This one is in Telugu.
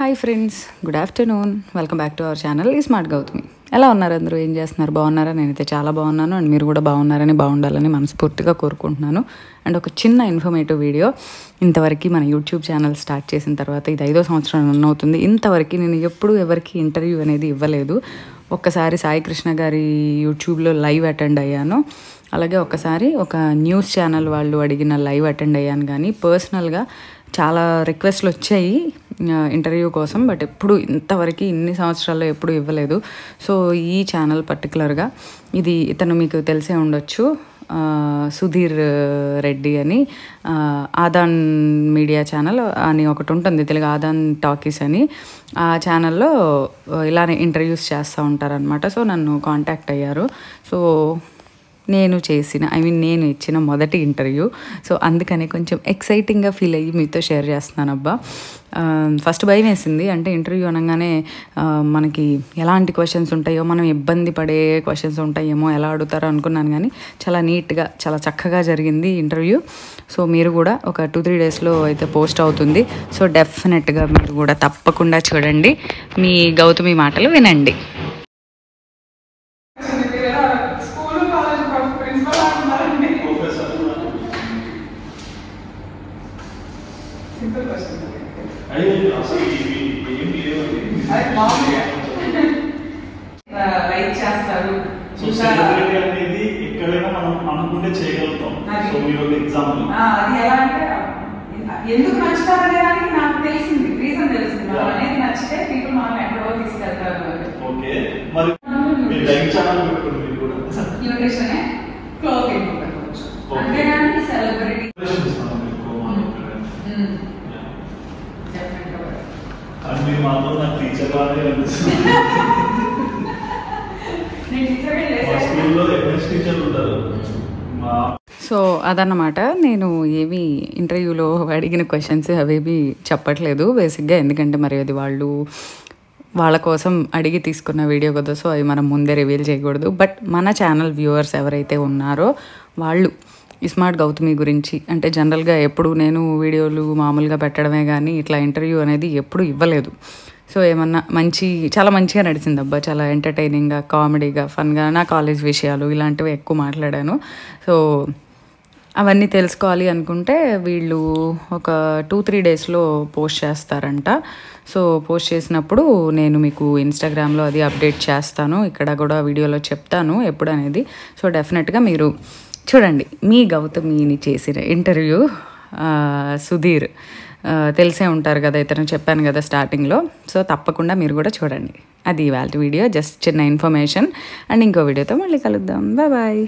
Hi friends, good afternoon. Welcome back to our channel ఈ స్మార్ట్ గౌతమి. ఎలా ఉన్నారు అందరూ? ఏం చేస్తున్నారు? బాగున్నారా? నేనైతే చాలా బాగున్నాను. అండ్ మీరు కూడా బాగున్నారని, బాగుండాలని మనస్ఫూర్తిగా కోరుకుంటున్నాను. అండ్ ఒక చిన్న ఇన్ఫర్మేటివ్ వీడియో. ఇంతవరకు మన యూట్యూబ్ ఛానల్ స్టార్ట్ చేసిన తర్వాత ఇది 5వ సంవత్సరం రన్ అవుతుంది. ఇంతవరకు నేను ఎప్పుడూ ఎవరికి ఇంటర్వ్యూ అనేది ఇవ్వలేదు. ఒక్కసారి సాయి కృష్ణ గారి యూట్యూబ్లో లైవ్ అటెండ్ అయ్యాను. అలాగే ఒకసారి ఒక న్యూస్ ఛానల్ వాళ్ళు అడిగిన లైవ్ అటెండ్ అయ్యాను. కానీ పర్సనల్గా చాలా రిక్వెస్ట్లు వచ్చాయి ఇంటర్వ్యూ కోసం, బట్ ఎప్పుడు ఇంతవరకు ఇన్ని సంవత్సరాల్లో ఎప్పుడు ఇవ్వలేదు. సో ఈ ఛానల్ పర్టికులర్గా ఇది ఇతను మీకు తెలిసే ఉండొచ్చు, సుధీర్ రెడ్డి అని, ఆదాన్ మీడియా ఛానల్ అని ఒకటి ఉంటుంది తెలుగు, ఆదాన్ టాకీస్ అని. ఆ ఛానల్లో ఇలానే ఇంటర్వ్యూస్ చేస్తూ ఉంటారనమాట. సో నన్ను కాంటాక్ట్ అయ్యారు. సో నేను ఇచ్చిన మొదటి ఇంటర్వ్యూ. సో అందుకని కొంచెం ఎక్సైటింగ్గా ఫీల్ అయ్యి మీతో షేర్ చేస్తున్నాను. అబ్బా, ఫస్ట్ భయం వేసింది. అంటే ఇంటర్వ్యూ అనగానే మనకి ఎలాంటి క్వశ్చన్స్ ఉంటాయో, మనం ఇబ్బంది పడే క్వశ్చన్స్ ఉంటాయేమో, ఎలా అడుగుతారో అనుకున్నాను. కానీ చాలా నీట్గా, చాలా చక్కగా జరిగింది ఇంటర్వ్యూ. సో మీరు కూడా ఒక 2-3 డేస్లో అయితే పోస్ట్ అవుతుంది. సో డెఫినెట్గా మీరు కూడా తప్పకుండా చూడండి, మీ గౌతమి మాటలు వినండి. రైట్ చేస్తారు. సెలబ్రిటీ అనేది ఎక్కడైనా మనం అనుకుంటే చేయగలుగుతాం. సో మీరు ఒక ఎగ్జాంపుల్. అది ఎలా అంటే ఎందుకు నచ్చుతారనే దానికి నాకు తెలిసింది, రీజన్ తెలిసింది. మనం అనేది నచ్చితే పీపుల్ మనం ఎక్కడో తీసుకెళ్తారు. ఓకే, మరి మీరు లైవ్ ఛానల్ పెట్టుకోండి. మీరు కూడా న్యూట్రిషన్ క్లోతింగ్ పెట్టుకోవచ్చు. అంతేగాని సెలబ్రిటీ అండ్ మీరు మాత్రం నాకు టీచర్ లానే అనిపిస్తుంది. స్కూల్లో ఎంఎస్ టీచర్లు ఉంటారు. సో అదన్నమాట. నేను ఏమి ఇంటర్వ్యూలో అడిగిన క్వశ్చన్స్ అవేవి చెప్పట్లేదు బేసిక్గా, ఎందుకంటే మరి అది వాళ్ళ కోసం అడిగి తీసుకున్న వీడియో కదా. సో అవి మనం ముందే రివీల్ చేయకూడదు. బట్ మన ఛానల్ వ్యూవర్స్ ఎవరైతే ఉన్నారో వాళ్ళు ఈ స్మార్ట్ గౌతమి గురించి, అంటే జనరల్గా ఎప్పుడు నేను వీడియోలు మామూలుగా పెట్టడమే కానీ ఇట్లా ఇంటర్వ్యూ అనేది ఎప్పుడు ఇవ్వలేదు. సో ఏమన్నా చాలా మంచిగా నడిచింది. అబ్బా, చాలా ఎంటర్టైనింగ్గా, కామెడీగా, ఫన్గా నా కాలేజ్ విషయాలు ఇలాంటివి ఎక్కువ మాట్లాడాను. సో అవన్నీ తెలుసుకోవాలి అనుకుంటే వీళ్ళు ఒక 2-3 డేస్లో పోస్ట్ చేస్తారంట. సో పోస్ట్ చేసినప్పుడు నేను మీకు ఇన్స్టాగ్రామ్లో అది అప్డేట్ చేస్తాను, ఇక్కడ కూడా వీడియోలో చెప్తాను ఎప్పుడు అనేది. సో డెఫినెట్గా మీరు చూడండి. మీ గౌతమిని చేసిన ఇంటర్వ్యూ సుధీర్ తెలిసే ఉంటారు కదా, ఇతను చెప్పాను కదా స్టార్టింగ్లో. సో తప్పకుండా మీరు కూడా చూడండి. అది ఇవాళ వీడియో, జస్ట్ చిన్న ఇన్ఫర్మేషన్. అండ్ ఇంకో వీడియోతో మళ్ళీ కలుద్దాం. బాయ్.